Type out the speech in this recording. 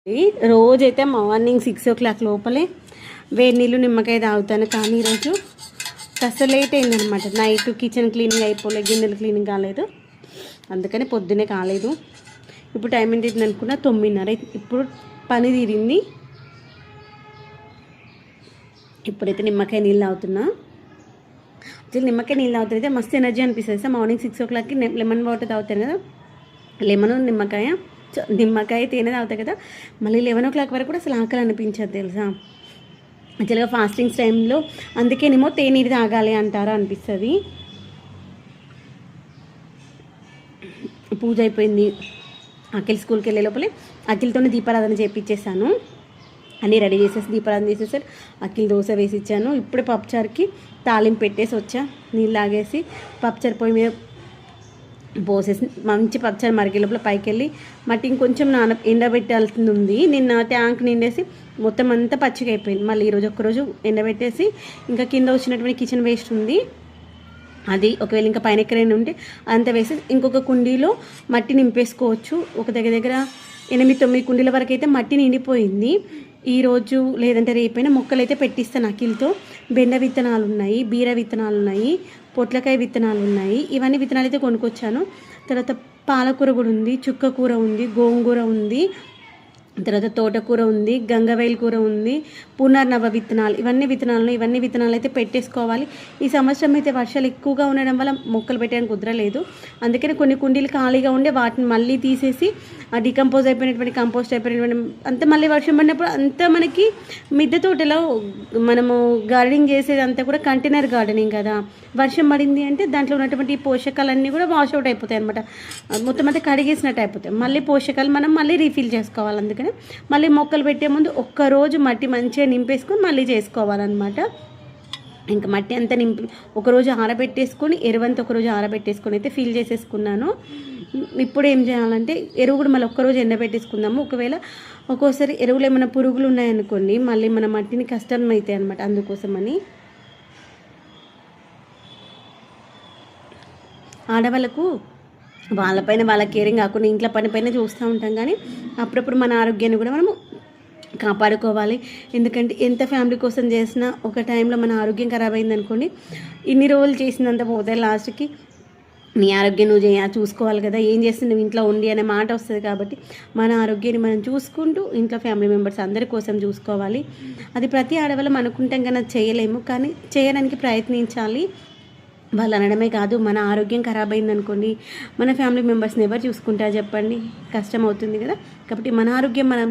రోజైతే morning 6 o'clock లోపలే వేడి నీళ్ళు నిమ్మకాయ తాగుతాను. కానీ ఈరోజు కాస్త లేట్ అయిందనమాట. నైట్ కిచెన్ క్లీనింగ్ అయిపోలే, గిన్నెలు క్లీనింగ్ కాలేదు, అందుకని పొద్దునే కాలేదు. ఇప్పుడు టైం ఏంటి అనుకున్నా 9:30. ఇప్పుడు పని తీరింది. ఇప్పుడైతే నిమ్మకాయ నీళ్ళు తాగుతున్నా. నిమ్మకాయ నీళ్ళు తాగుతారైతే మస్తు ఎనర్జీ అనిపిస్తుంది సార్. మార్నింగ్ 6 o'clockకి లెమన్ వాటర్ తాగుతాను కదా, లెమన్ నిమ్మకాయ తేనె తాగుతాయి కదా, మళ్ళీ 11 o'clock వరకు కూడా అసలు ఆకలి అనిపించదు తెలుసా. యాక్చువల్గా ఫాస్టింగ్స్ టైంలో అందుకేనేమో తేనీరు తాగాలి అంటారు అనిపిస్తుంది. పూజ అయిపోయింది. అఖిల్ స్కూల్కి వెళ్ళే లోపలే అఖిల్తోనే దీపారాధన చేయించేసాను. అన్నీ రెడీ చేసేసి దీపారాధన చేసేసారు. అఖిల్ దోశ వేసి ఇచ్చాను. ఇప్పుడే పప్పుచారుకి తాలింపు పెట్టేసి వచ్చా. నీళ్ళు తాగేసి పప్పుచారు పొయ్యి మీద పోసేసి మంచి పప్పుచారు మరిగే లోపల పైకి వెళ్ళి మట్టి ఇంకొంచెం ఎండబెట్టాల్సింది ఉంది. నిన్న ట్యాంక్ నిండేసి మొత్తం అంతా పచ్చిగా అయిపోయింది. మళ్ళీ ఈరోజు ఒక్కరోజు ఎండబెట్టేసి ఇంకా కింద వచ్చినటువంటి కిచెన్ వేస్ట్ ఉంది, అది ఒకవేళ ఇంకా పైన ఎక్కడైనా ఉంటే అంత వేసి ఇంకొక కుండీలో మట్టి నింపేసుకోవచ్చు. ఒక దగ్గర 8-9 కుండీల వరకు అయితే మట్టి నిండిపోయింది. ఈరోజు లేదంటే రేపైనా మొక్కలు అయితే పెట్టిస్తాను. అఖిల్తో బెండ విత్తనాలు ఉన్నాయి, బీర విత్తనాలు ఉన్నాయి, పొట్లకాయ విత్తనాలు ఉన్నాయి. ఇవన్నీ విత్తనాలు అయితే కొనుక్కొచ్చాను. తర్వాత పాలకూర కూడా ఉంది, చుక్క కూర ఉంది, గోంగూర ఉంది, తర్వాత తోటకూర ఉంది, గంగవేల్ కూర ఉంది, పునర్నవ విత్తనాలు, ఇవన్నీ విత్తనాలు అయితే పెట్టేసుకోవాలి. ఈ సంవత్సరం అయితే వర్షాలు ఎక్కువగా ఉండడం వల్ల మొక్కలు పెట్టడానికి కుదరలేదు. అందుకని కొన్ని కుండీలు ఖాళీగా ఉండే వాటిని మళ్ళీ తీసేసి డికంపోజ్ అయిపోయినటువంటి కంపోస్ట్ అయిపోయినటువంటి అంతా మళ్ళీ వర్షం పడినప్పుడు అంతా మనకి మిద్దె తోటలో మనము గార్డెనింగ్ చేసేది అంతా కూడా కంటైనర్ గార్డెనింగ్ కదా. వర్షం పడింది అంటే దాంట్లో ఉన్నటువంటి పోషకాలన్నీ కూడా వాష్అవుట్ అయిపోతాయి అనమాట. మొత్తం అంతా కడిగేసినట్టు అయిపోతాయి. మళ్ళీ పోషకాలు మనం మళ్ళీ రీఫిల్ చేసుకోవాలి. అందుకని మళ్ళీ మొక్కలు పెట్టే ముందు ఒక్కరోజు మట్టి మంచిగా నింపేసుకొని మళ్ళీ చేసుకోవాలన్నమాట. ఇంకా మట్టి అంతా ఒకరోజు ఆరబెట్టేసుకొని ఎరువంతా ఒకరోజు ఆరబెట్టేసుకొని అయితే ఫిల్ చేసేసుకున్నాను. ఇప్పుడు ఏం చేయాలంటే ఎరువు కూడా మళ్ళీ ఒక్కరోజు ఎండబెట్టేసుకుందాము. ఒకవేళ ఒక్కోసారి ఎరువులు ఏమైనా పురుగులు ఉన్నాయనుకోండి మళ్ళీ మన మట్టిని కష్టం అవుతాయి అనమాట. అందుకోసమని ఆడవాళ్ళకు వాళ్ళపైన వాళ్ళ కేరింగ్ కాకుండా ఇంట్లో పైన చూస్తూ ఉంటాం, కానీ అప్పుడప్పుడు మన ఆరోగ్యాన్ని కూడా మనము కాపాడుకోవాలి. ఎందుకంటే ఎంత ఫ్యామిలీ కోసం చేసినా ఒక టైంలో మన ఆరోగ్యం ఖరాబ్ అయిందనుకోండి, ఇన్ని రోజులు చేసినంత పోతే లాస్ట్కి నీ ఆరోగ్యం నువ్వు చూసుకోవాలి కదా, ఏం చేస్తున్నావు ఇంట్లో ఉండి అనే మాట వస్తుంది. కాబట్టి మన ఆరోగ్యాన్ని మనం చూసుకుంటూ ఇంట్లో ఫ్యామిలీ మెంబర్స్ అందరి కోసం చూసుకోవాలి. అది ప్రతి ఆడవాళ్ళం అనుకుంటాం కానీ చేయలేము, కానీ చేయడానికి ప్రయత్నించాలి. వాళ్ళు అనడమే కాదు, మన ఆరోగ్యం ఖరాబ్ అయిందనుకోండి మన ఫ్యామిలీ మెంబర్స్ని ఎవరు చూసుకుంటారు చెప్పండి, కష్టం అవుతుంది కదా. కాబట్టి మన ఆరోగ్యం మనం